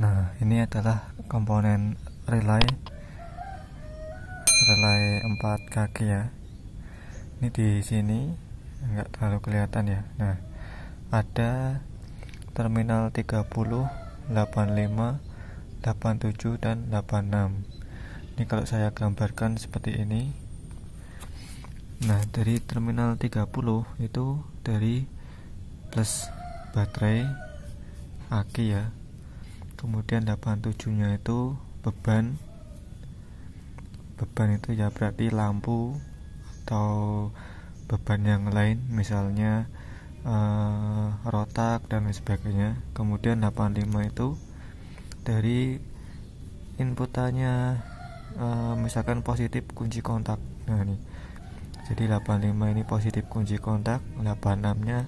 Nah, ini adalah komponen relay 4 kaki ya. Ini di sini nggak terlalu kelihatan ya. Nah, ada terminal 30, 85, 87 dan 86. Ini kalau saya gambarkan seperti ini. Nah, dari terminal 30 itu dari plus baterai aki ya. Kemudian 87 nya itu beban itu ya berarti lampu atau beban yang lain, misalnya rotak dan lain sebagainya. Kemudian 85 itu dari inputannya, misalkan positif kunci kontak. Nah ini, jadi 85 ini positif kunci kontak, 86 nya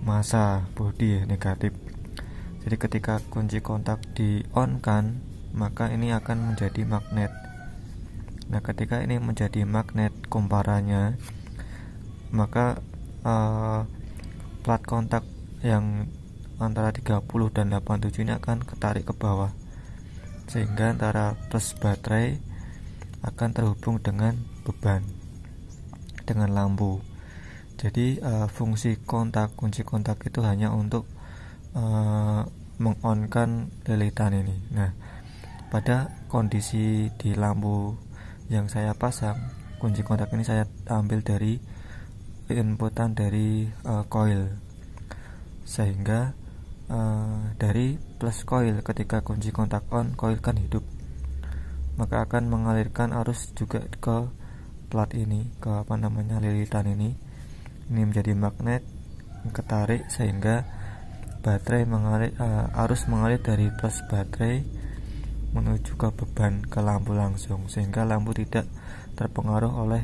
massa bodi ya, negatif. Jadi ketika kunci kontak di on kan, maka ini akan menjadi magnet. Nah, ketika ini menjadi magnet komparannya, maka plat kontak yang antara 30 dan 87 ini akan ketarik ke bawah, sehingga antara plus baterai akan terhubung dengan beban, dengan lampu. Jadi fungsi kunci kontak itu hanya untuk mengonkan lilitan ini. Nah, pada kondisi di lampu yang saya pasang, kunci kontak ini saya ambil dari inputan dari coil, sehingga dari plus coil, ketika kunci kontak on, coil kan hidup, maka akan mengalirkan arus juga ke plat ini, ke lilitan ini menjadi magnet, ketarik, sehingga baterai arus mengalir dari plus baterai menuju ke beban, ke lampu langsung, sehingga lampu tidak terpengaruh oleh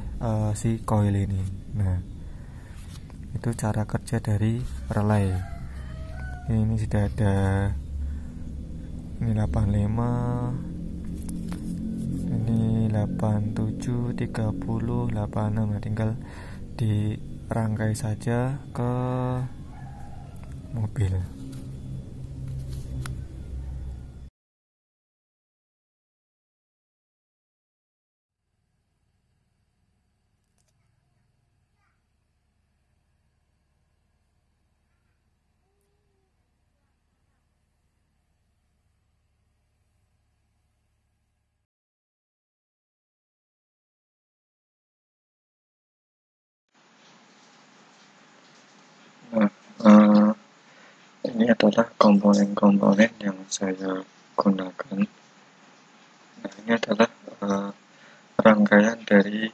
si coil ini. Nah, itu cara kerja dari relay. Ini sudah ada, ini 85, ini 87, 30, 86. Nah, tinggal dirangkai saja ke mobil. Nah, ini adalah komponen-komponen yang saya gunakan. Nah, ini adalah rangkaian dari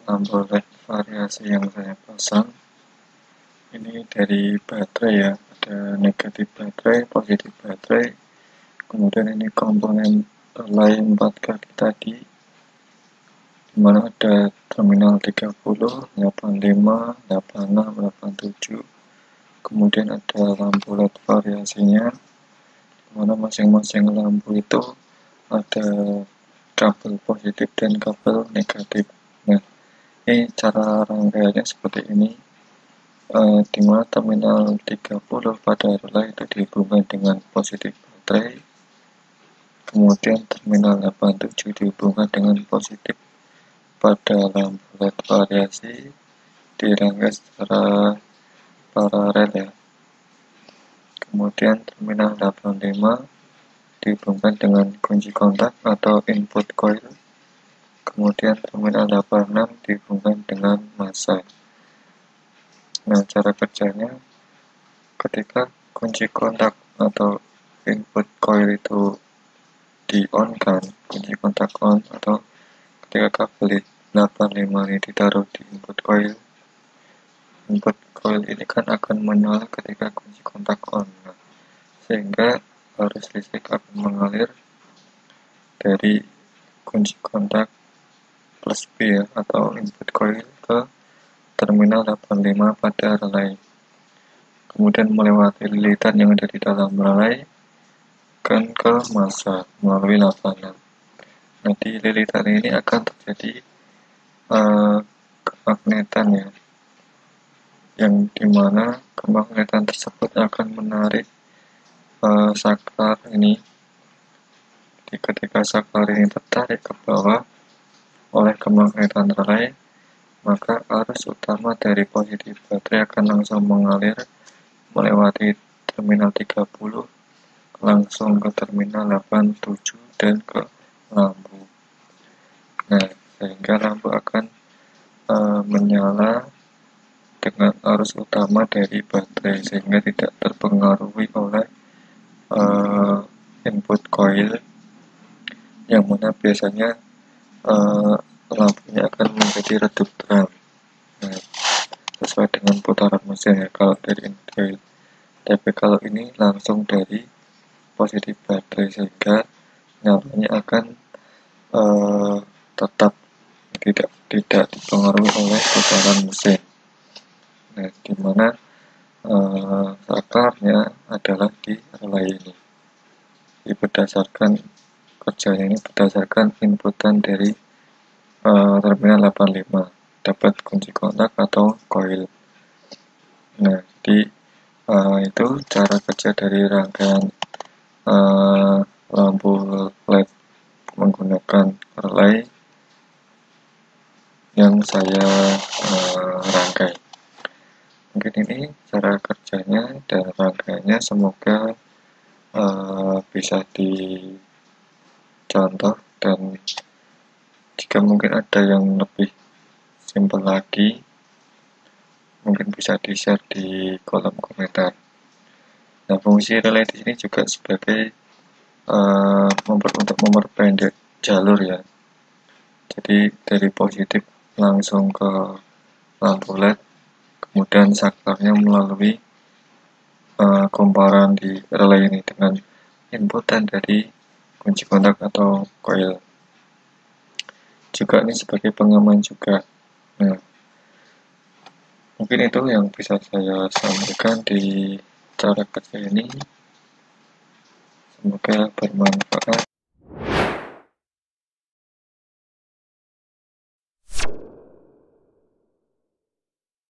lampu LED variasi yang saya pasang. Ini dari baterai ya, ada negatif baterai, positif baterai. Kemudian ini komponen relay 4 kaki tadi, dimana ada terminal 30, 85, 86, 87. Kemudian ada lampu LED variasinya, dimana masing-masing lampu itu ada kabel positif dan kabel negatif. Nah, ini cara rangkaiannya seperti ini, dimana terminal 30 pada relay itu dihubungkan dengan positif baterai, kemudian terminal 87 dihubungkan dengan positif pada lampu LED variasi, dirangkai secara paralel ya. Kemudian terminal 85 dihubungkan dengan kunci kontak atau input coil. Kemudian terminal 86 dihubungkan dengan massa. Nah, cara kerjanya, ketika kunci kontak atau input coil itu di on kan, kunci kontak on, atau ketika kabel 85 ini ditaruh di input coil ini kan akan menyala ketika kunci kontak on. Nah, sehingga arus listrik akan mengalir dari kunci kontak plus B ya, atau input coil ke terminal 85 pada relay, kemudian melewati lilitan yang ada di dalam relay kan ke massa melalui 86. Nah, di lilitan ini akan terjadi kemagnetan ya, yang dimana kemagnetan tersebut akan menarik saklar ini Jadi ketika saklar ini tertarik ke bawah oleh kemagnetan relay, maka arus utama dari positif baterai akan langsung mengalir melewati terminal 30 langsung ke terminal 87 dan ke lampu. Nah, sehingga lampu akan menyala dengan arus utama dari baterai sehingga tidak terpengaruhi oleh input coil yang mana biasanya lampunya akan menjadi redup terang. Nah, sesuai dengan putaran mesin ya kalau dari input coil. Tapi kalau ini langsung dari positif baterai sehingga nyalanya akan tetap tidak dipengaruhi oleh putaran mesin. Nah, dimana saklarnya adalah di relay ini. Jadi berdasarkan kerjanya ini berdasarkan inputan dari terminal 85 dapat kunci kontak atau coil. Nah, jadi itu cara kerja dari rangkaian lampu LED menggunakan relay yang saya rangkai. Mungkin ini cara kerjanya dan rangkaiannya, semoga bisa dicontoh, dan jika mungkin ada yang lebih simpel lagi mungkin bisa di-share di kolom komentar. Nah, fungsi relay di sini juga sebagai untuk memperpendek jalur ya. Jadi dari positif langsung ke lampu LED, kemudian saklarnya melalui kumparan di relay ini dengan inputan dari kunci kontak atau coil. Juga ini sebagai pengaman juga. Nah, mungkin itu yang bisa saya sampaikan di cara kerja ini. Semoga bermanfaat.